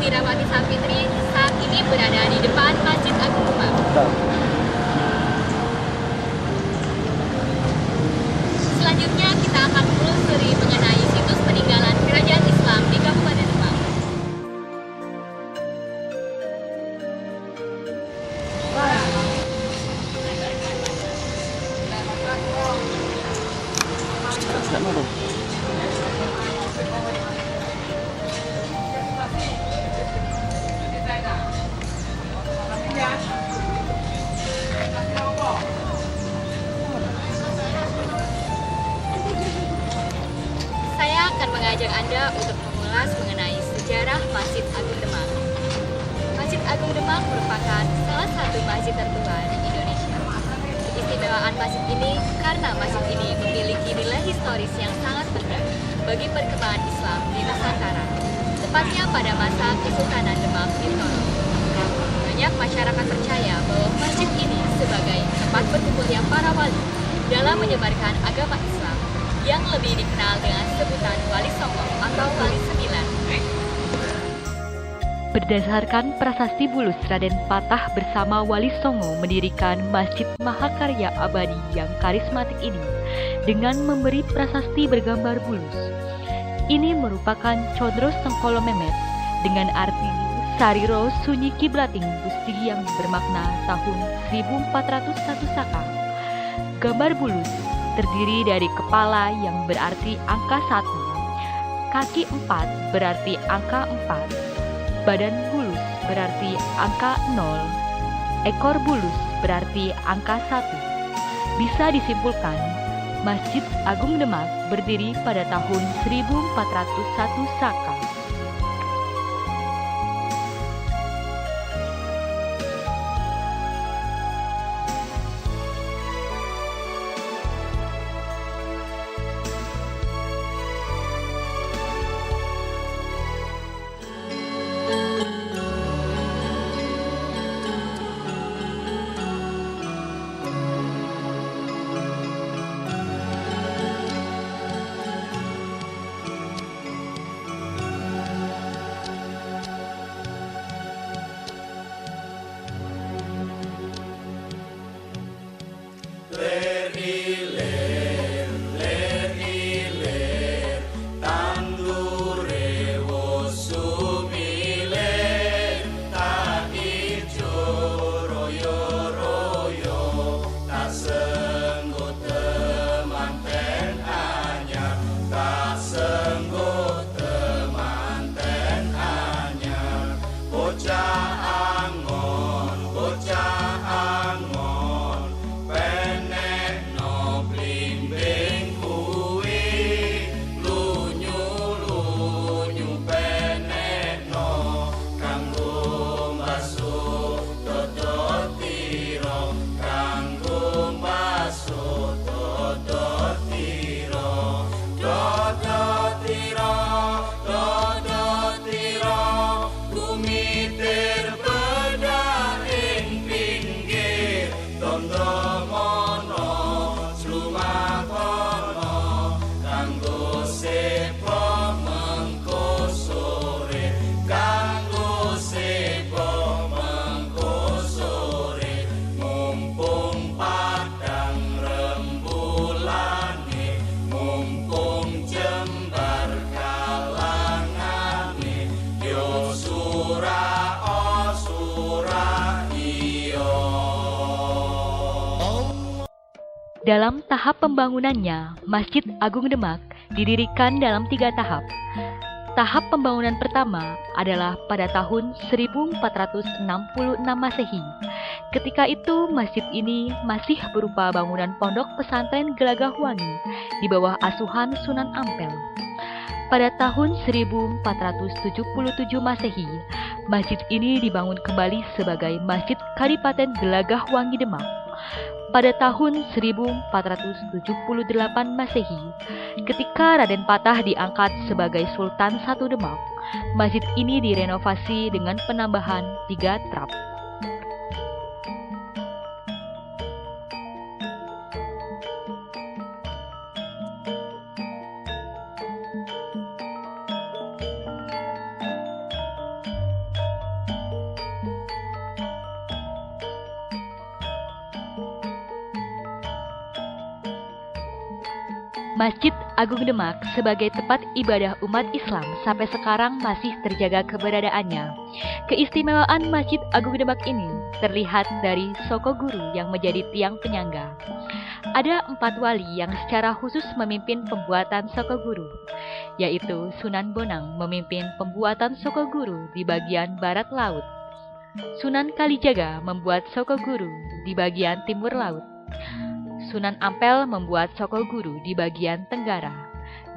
Wirawati Sapitri saat ini berada di depan Masjid Agung Demak. Selanjutnya kita akan menelusuri mengenai situs peninggalan kerajaan Islam di Kabupaten Demak. Saya akan mengajak Anda untuk mengulas mengenai sejarah Masjid Agung Demak. Masjid Agung Demak merupakan salah satu masjid tertua di Indonesia. Keistimewaan masjid ini karena masjid ini memiliki nilai historis yang sangat penting bagi perkembangan Islam di Nusantara, tepatnya pada masa Kesultanan Demak Bintoro. Banyak masyarakat percaya bahwa masjid ini sebagai tempat berkumpulnya para wali dalam menyebarkan agama Islam yang lebih dikenal dengan sebutan Wali Songo atau Wali Sembilan. Berdasarkan prasasti Bulus, Raden Patah bersama Wali Songo mendirikan Masjid Mahakarya Abadi yang karismatik ini dengan memberi prasasti bergambar bulus. Ini merupakan Condro Sengkolo Memet dengan arti Sariro Sunyi Kiblating Gusti yang bermakna tahun 1401 Saka. Gambar bulus terdiri dari kepala yang berarti angka 1, kaki 4 berarti angka 4, badan bulus berarti angka 0, ekor bulus berarti angka 1. Bisa disimpulkan, Masjid Agung Demak berdiri pada tahun 1401 Saka. Dalam tahap pembangunannya, Masjid Agung Demak didirikan dalam 3 tahap. Tahap pembangunan pertama adalah pada tahun 1466 Masehi. Ketika itu masjid ini masih berupa bangunan pondok pesantren Gelagah Wangi di bawah asuhan Sunan Ampel. Pada tahun 1477 Masehi, masjid ini dibangun kembali sebagai Masjid Kadipaten Gelagah Wangi Demak. Pada tahun 1478 Masehi, ketika Raden Patah diangkat sebagai Sultan I Demak, masjid ini direnovasi dengan penambahan 3 trap. Masjid Agung Demak sebagai tempat ibadah umat Islam sampai sekarang masih terjaga keberadaannya. Keistimewaan Masjid Agung Demak ini terlihat dari Soko Guru yang menjadi tiang penyangga. Ada 4 wali yang secara khusus memimpin pembuatan Soko Guru, yaitu Sunan Bonang memimpin pembuatan Soko Guru di bagian barat laut. Sunan Kalijaga membuat Soko Guru di bagian timur laut. Sunan Ampel membuat Soko Guru di bagian tenggara,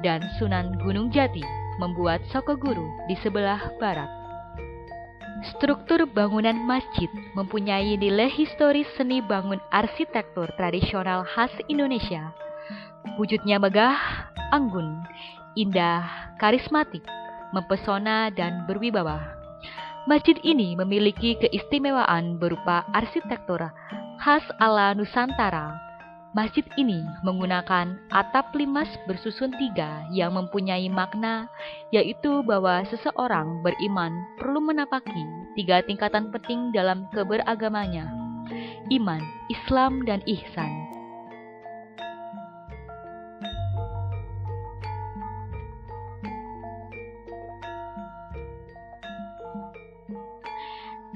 dan Sunan Gunung Jati membuat Soko Guru di sebelah barat. Struktur bangunan masjid mempunyai nilai historis seni bangun arsitektur tradisional khas Indonesia. Wujudnya megah, anggun, indah, karismatik, mempesona, dan berwibawa. Masjid ini memiliki keistimewaan berupa arsitektur khas ala Nusantara. Masjid ini menggunakan atap limas bersusun 3 yang mempunyai makna, yaitu bahwa seseorang beriman perlu menapaki 3 tingkatan penting dalam keberagamanya: iman, Islam, dan ihsan.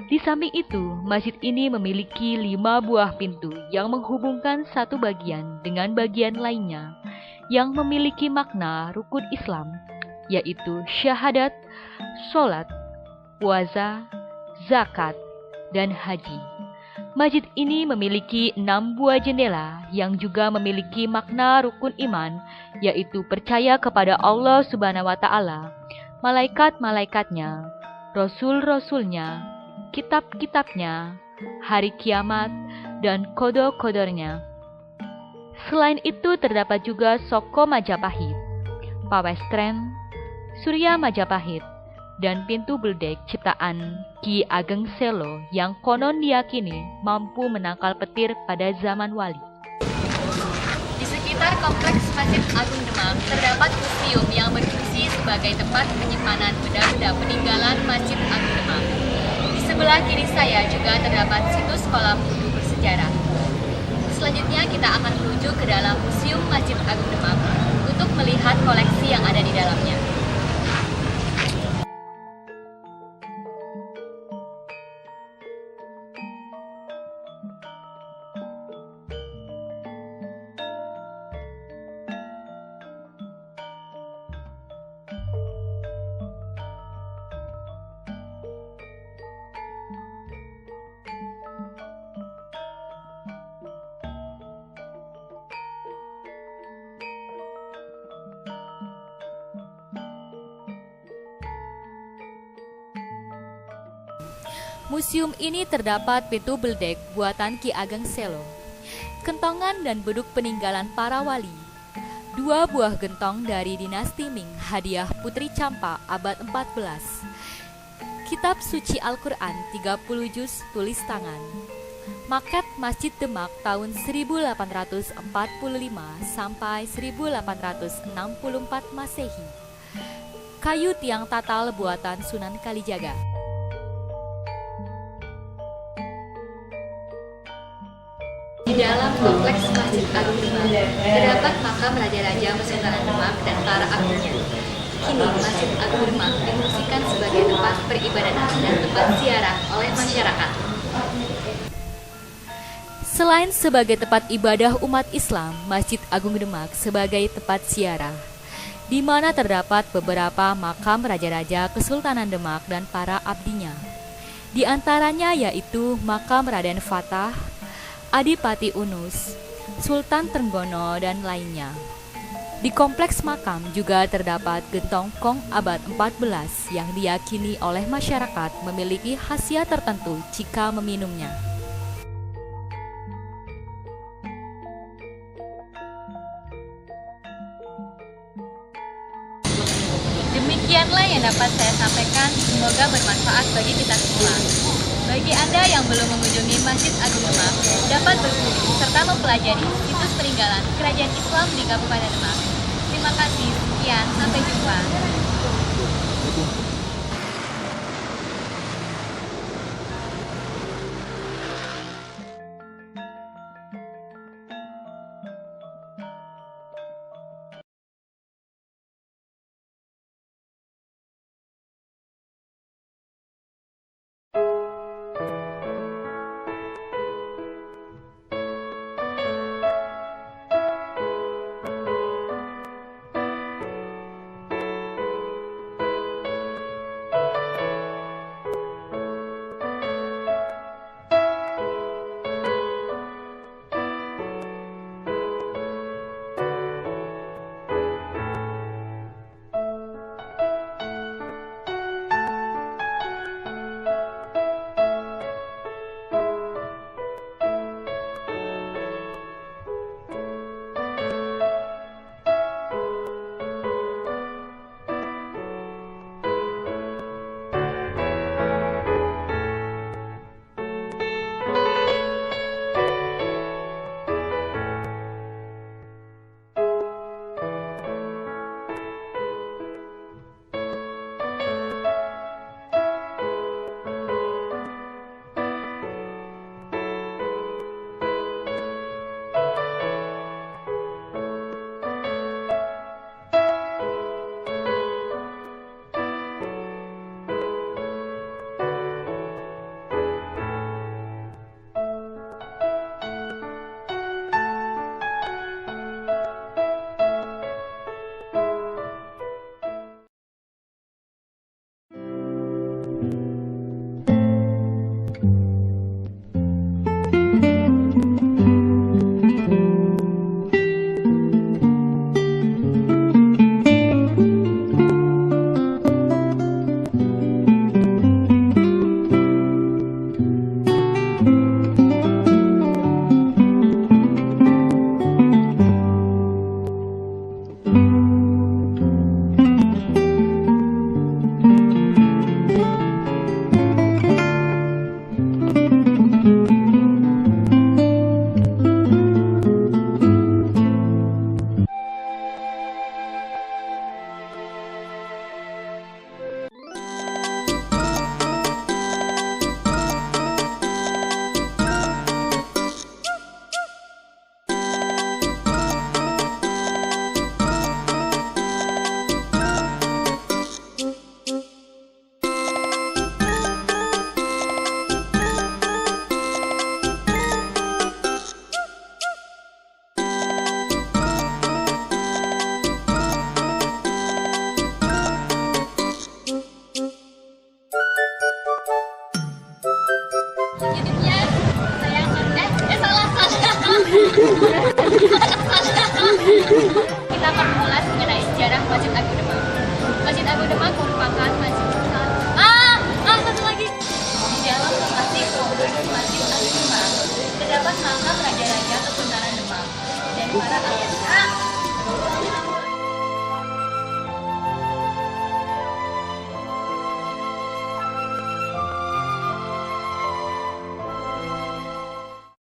Di samping itu, masjid ini memiliki 5 buah pintu yang menghubungkan satu bagian dengan bagian lainnya yang memiliki makna rukun Islam, yaitu syahadat, sholat, puasa, zakat, dan haji. Masjid ini memiliki 6 buah jendela yang juga memiliki makna rukun iman, yaitu percaya kepada Allah Subhanahu wa Ta'ala, malaikat-malaikatnya, rasul-rasulnya, kitab-kitabnya, hari kiamat, dan kodok-kodornya. Selain itu terdapat juga Soko Majapahit, Pawestren, Surya Majapahit, dan pintu beldek ciptaan Ki Ageng Selo yang konon diyakini mampu menangkal petir pada zaman wali. Di sekitar kompleks Masjid Agung Demak terdapat museum yang berfungsi sebagai tempat penyimpanan benda-benda peninggalan Masjid Agung Demak. Sebelah kiri saya juga terdapat situs kolam wudhu bersejarah. Selanjutnya kita akan menuju ke dalam Museum Masjid Agung Demak untuk melihat koleksi yang ada di dalamnya. Museum ini terdapat pintu beldek buatan Ki Ageng Selo, kentongan dan beduk peninggalan para wali, 2 buah gentong dari dinasti Ming, hadiah Putri Campa abad 14, kitab suci Al-Quran 30 juz tulis tangan, maket Masjid Demak tahun 1845 sampai 1864 Masehi, kayu tiang tatal buatan Sunan Kalijaga. Di dalam kompleks Masjid Agung Demak terdapat makam Raja-Raja Kesultanan Demak dan para abdinya. Kini Masjid Agung Demak difungsikan sebagai tempat peribadatan dan tempat ziarah oleh masyarakat. Selain sebagai tempat ibadah umat Islam, Masjid Agung Demak sebagai tempat ziarah, di mana terdapat beberapa makam Raja-Raja Kesultanan Demak dan para abdinya. Di antaranya yaitu makam Raden Fatah, Adipati Unus, Sultan Trenggono, dan lainnya. Di kompleks makam juga terdapat gentong kong abad 14 yang diyakini oleh masyarakat memiliki khasiat tertentu jika meminumnya. Demikianlah yang dapat saya sampaikan, semoga bermanfaat bagi kita semua. Bagi Anda yang belum mengunjungi Masjid Agung Demak, dapat berkunjung serta mempelajari situs peninggalan Kerajaan Islam di Kabupaten Demak. Terima kasih, sekian, sampai jumpa. Kita akan mengulas mengenai sejarah Masjid Agung Demak. Masjid Agung Demak merupakan masjid besar. Satu lagi. Di dalam lokasi kompleks Masjid Agung Demak terdapat makam raja-raja Kesultanan Demak dan para